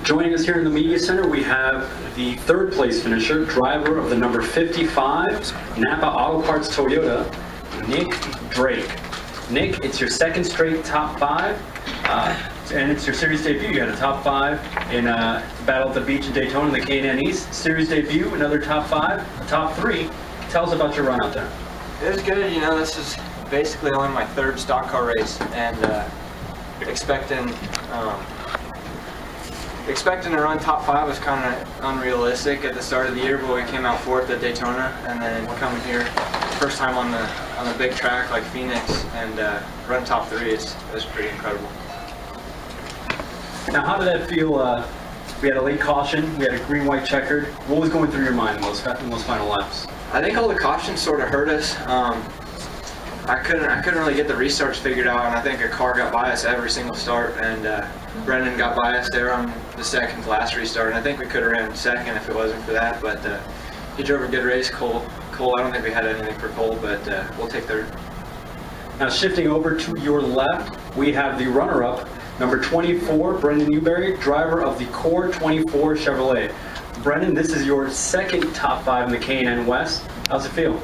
Joining us here in the Media Center, we have the third place finisher, driver of the number 55 Napa Auto Parts Toyota, Nick Drake. Nick, it's your second straight top 5, and it's your series debut. You had a top 5 in Battle at the Beach in Daytona in the K&N East. Series debut, another top 5, a top 3. Tell us about your run out there. It was good. You know, this is basically only my third stock car race, and expecting to run top 5 was kind of unrealistic at the start of the year, but we came out 4th at Daytona, and then coming here, first time on the big track like Phoenix, and run top 3 it was pretty incredible. Now, how did that feel? We had a late caution, we had a green-white checkered. What was going through your mind in those final laps? I think all the cautions sort of hurt us. I couldn't really get the restarts figured out, and I think a car got by us every single start, and Brennan got by us there on the second to last restart, and I think we could have ran second if it wasn't for that, but he drove a good race. Cole, I don't think we had anything for Cole, but we'll take third. Now, shifting over to your left, we have the runner-up, number 24, Brennon Newberry, driver of the Core 24 Chevrolet. Brennan, this is your second top 5 in the K&N West. How's it feel?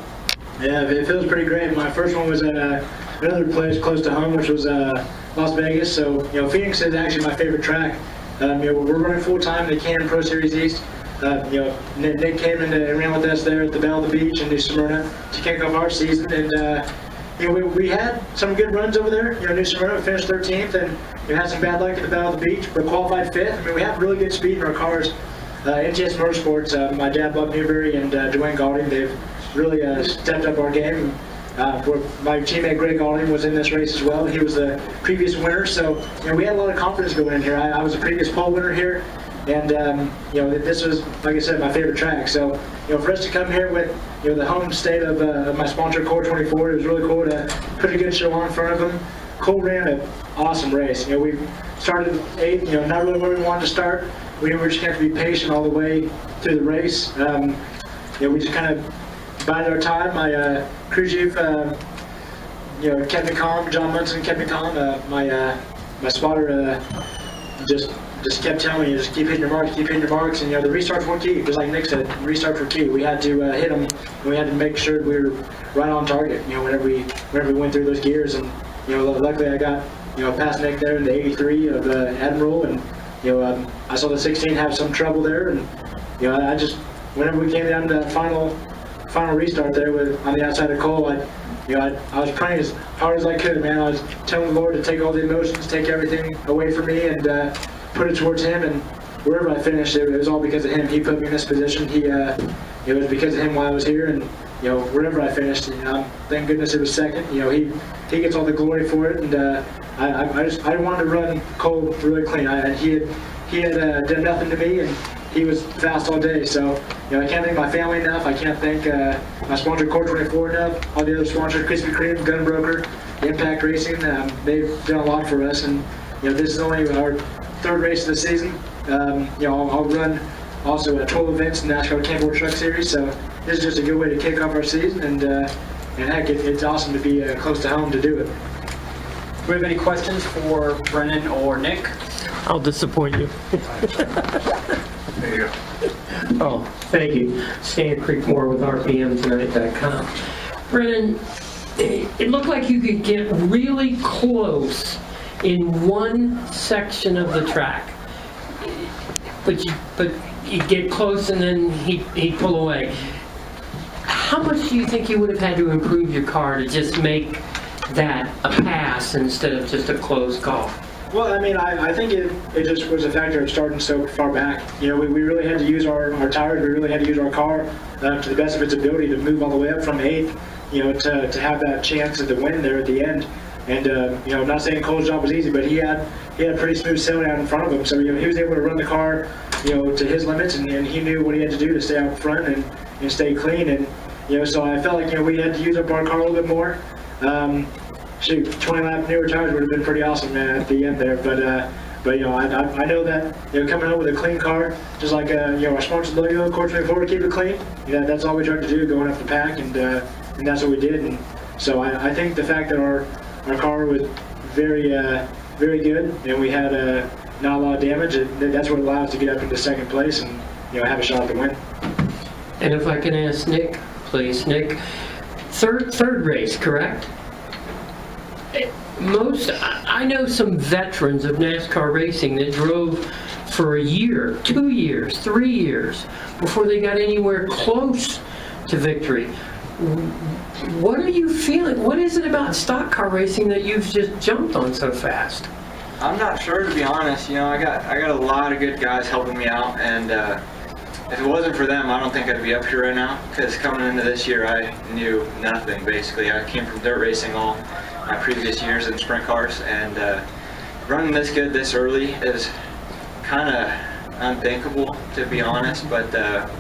Yeah, it feels pretty great. My first one was at another place close to home, which was Las Vegas. So, you know, Phoenix is actually my favorite track. You know, we're running full time in the K&N Pro Series East. You know, Nick came in and ran with us there at the Battle of the Beach in New Smyrna to kick off our season, and you know, we had some good runs over there. You know, New Smyrna finished 13th, and we had some bad luck at the Battle of the Beach, but qualified 5th. I mean, we have really good speed in our cars. NTS Motorsports, my dad, Bob Newbery, and Dwayne Gaulding, they've really stepped up our game. My teammate Greg Gaulding was in this race as well. He was the previous winner, so you know, we had a lot of confidence going in here. I was a previous pole winner here, and you know, this was, like I said, my favorite track. So you know, for us to come here with, you know, the home state of my sponsor Core 24, it was really cool to put a good show on in front of them. Cole ran an awesome race. You know, we started 8th. You know, not really where we wanted to start. We were just going to have to be patient all the way through the race. You know, we just kind of bided our time. My crew chief, you know, kept me calm. John Munson kept me calm. My spotter just kept telling me, just keep hitting your marks, keep hitting your marks. And you know, the restarts were key. Just like Nick said, restarts were key. We had to hit them. And we had to make sure we were right on target. You know, whenever we went through those gears. And you know, luckily I got, you know, past Nick there in the 83 of Admiral, and you know, I saw the 16 have some trouble there, and you know, I just, whenever we came down to that final restart there on the outside of Cole, I was praying as hard as I could, man. I was telling the Lord to take all the emotions, take everything away from me, and put it towards Him. And wherever I finished, it was all because of Him. He put me in this position. It was because of Him why I was here, and you know, wherever I finished, you know, thank goodness it was second. You know, He gets all the glory for it, and I wanted to run Cole really clean. He had done nothing to me, and he was fast all day. So, you know, I can't thank my family enough. I can't thank my sponsor Core 24 enough. All the other sponsors, Krispy Kreme, Gunbroker, Impact Racing. They've done a lot for us, and you know, this is only our 3rd race of the season. You know, I'll run also 12 events in the NASCAR Campboard Truck Series. So this is just a good way to kick off our season, and heck, it's awesome to be close to home to do it. Do we have any questions for Brennan or Nick? I'll disappoint you. There you go. Oh, thank you. Stan Creekmore with RPMtonight.com. Brennan, it looked like you could get really close in one section of the track, but you get close and then he'd pull away. How much do you think you would have had to improve your car to just make that a pass instead of just a close call? Well, I mean, I think it just was a factor of starting so far back. You know, we really had to use our tires. We really had to use our car to the best of its ability to move all the way up from 8th, you know, to have that chance at the win there at the end. And, you know, I'm not saying Cole's job was easy, but he had a pretty smooth sailing out in front of him. So, you know, he was able to run the car, you know, to his limits, and he knew what he had to do to stay out front and stay clean. And, you know, so I felt like, you know, we had to use up our car a little bit more. Shoot, 20-lap newer tires would have been pretty awesome at the end there, but you know, I know that, you know, coming home with a clean car, just like you know, our sponsor's logo, Core 24, keep it clean. You know, that's all we tried to do going up the pack, and that's what we did. And so I think the fact that our car was very good, and we had not a lot of damage. That's what allowed us to get up into second place and have a shot at the win. And if I can ask Nick, please, Nick, third race, correct? I know some veterans of NASCAR racing that drove for a year, 2 years, 3 years before they got anywhere close to victory. What are you feeling? What is it about stock car racing that you've just jumped on so fast? I'm not sure, to be honest. I got a lot of good guys helping me out, and if it wasn't for them, I don't think I'd be up here right now. Because coming into this year, I knew nothing basically. I came from dirt racing all my previous years in sprint cars, and running this good this early is kind of unthinkable, to be honest. But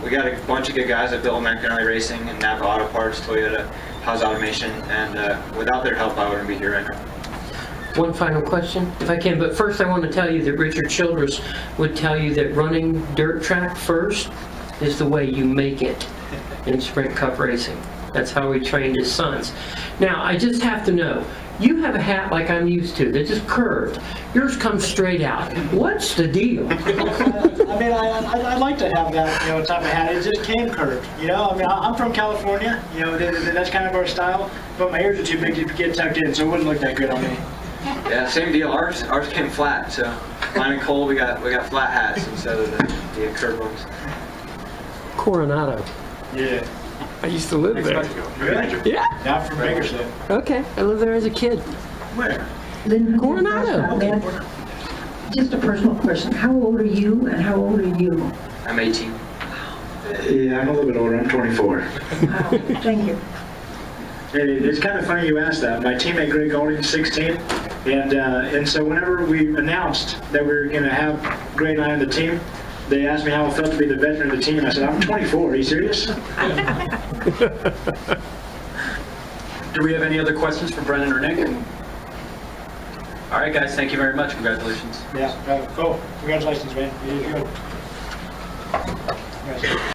we got a bunch of good guys at Bill McInerney Racing and Napa Auto Parts, Toyota, Haas Automation, and without their help, I wouldn't be here right now. One final question, if I can, but first I want to tell you that Richard Childress would tell you that running dirt track first is the way you make it in Sprint Cup racing. That's how he trained his sons. Now, I just have to know, you have a hat like I'm used to, that just curved. Yours comes straight out. What's the deal? I'd like to have that, type of hat. It just came curved, I'm from California, that's kind of our style, but my ears are too big to get tucked in, so it wouldn't look that good on me. Yeah, same deal. Ours came flat, so mine and Cole, we got flat hats instead of the curved ones. Coronado. Yeah. I used to live there. Really? Yeah. Not from Bakersfield. Okay, I lived there as a kid. Where? Coronado. Just a personal question. How old are you and how old are you? I'm 18. Yeah, I'm a little bit older. I'm 24. Wow, thank you. It's kind of funny you asked that. My teammate Greg Golding's 16, and so whenever we announced that we were going to have Greg and I on the team, they asked me how it felt to be the veteran of the team. I said, I'm 24. Are you serious? Do we have any other questions for Brennan or Nick? All right, guys, thank you very much. Congratulations. Yeah, cool. Congratulations, man. You did good.